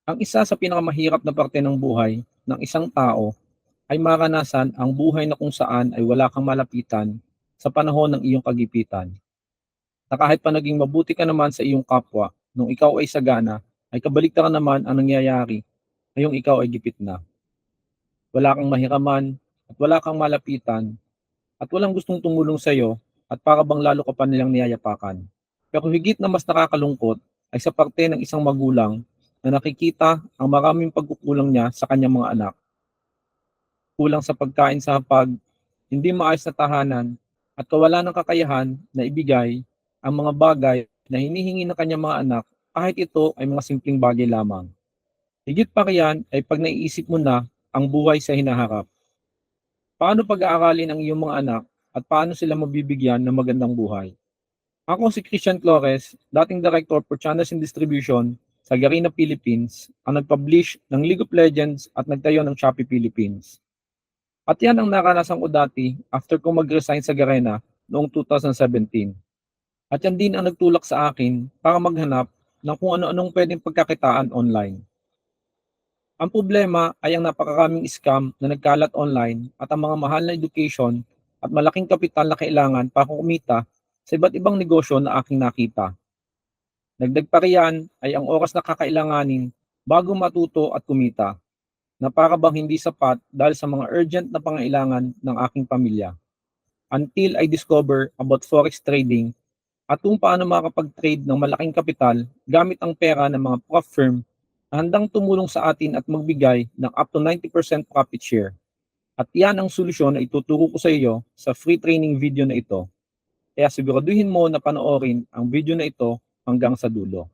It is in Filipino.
Ang isa sa pinakamahirap na parte ng buhay ng isang tao ay maranasan ang buhay na kung saan ay wala kang malapitan sa panahon ng iyong kagipitan. Na kahit pa naging mabuti ka naman sa iyong kapwa, nung ikaw ay sagana, ay kabaligtaran naman ang nangyayari ngayong ikaw ay gipit na. Wala kang mahiraman at wala kang malapitan at walang gustong tumulong sa iyo at para bang lalo ka pa nilang niyayapakan. Pero higit na mas nakakalungkot ay sa parte ng isang magulang na nakikita ang maraming pagkukulang niya sa kanyang mga anak. Kulang sa pagkain sa hapag, hindi maayos na tahanan, at kawalan ng kakayahan na ibigay ang mga bagay na hinihingi ng kanyang mga anak kahit ito ay mga simpleng bagay lamang. Higit pa riyan ay pag naiisip mo na ang buhay sa hinaharap. Paano pag-aaralin ang iyong mga anak at paano sila mabibigyan ng magandang buhay? Ako si Christian Flores, dating Director for Channels and Distribution sa Garena Philippines, ang nag-publish ng League of Legends at nagtayo ng Shopee Philippines. At yan ang naranasan ko dati after kong mag-resign sa Garena noong 2017. At yan din ang nagtulak sa akin para maghanap ng kung ano-anong pwedeng pagkakitaan online. Ang problema ay ang napakaraming scam na nagkalat online at ang mga mahal na education at malaking kapital na kailangan para kumita sa iba't ibang negosyo na aking nakita. Dagdag pa riyan ay ang oras na kakailanganin bago matuto at kumita na para bang hindi sapat dahil sa mga urgent na pangailangan ng aking pamilya. Until I discover about forex trading at kung paano makakapag-trade ng malaking kapital gamit ang pera ng mga prop firm na handang tumulong sa atin at magbigay ng up to 90% profit share. At yan ang solusyon na ituturo ko sa iyo sa free training video na ito. Kaya siguraduhin mo na panoorin ang video na ito hanggang sa dulo.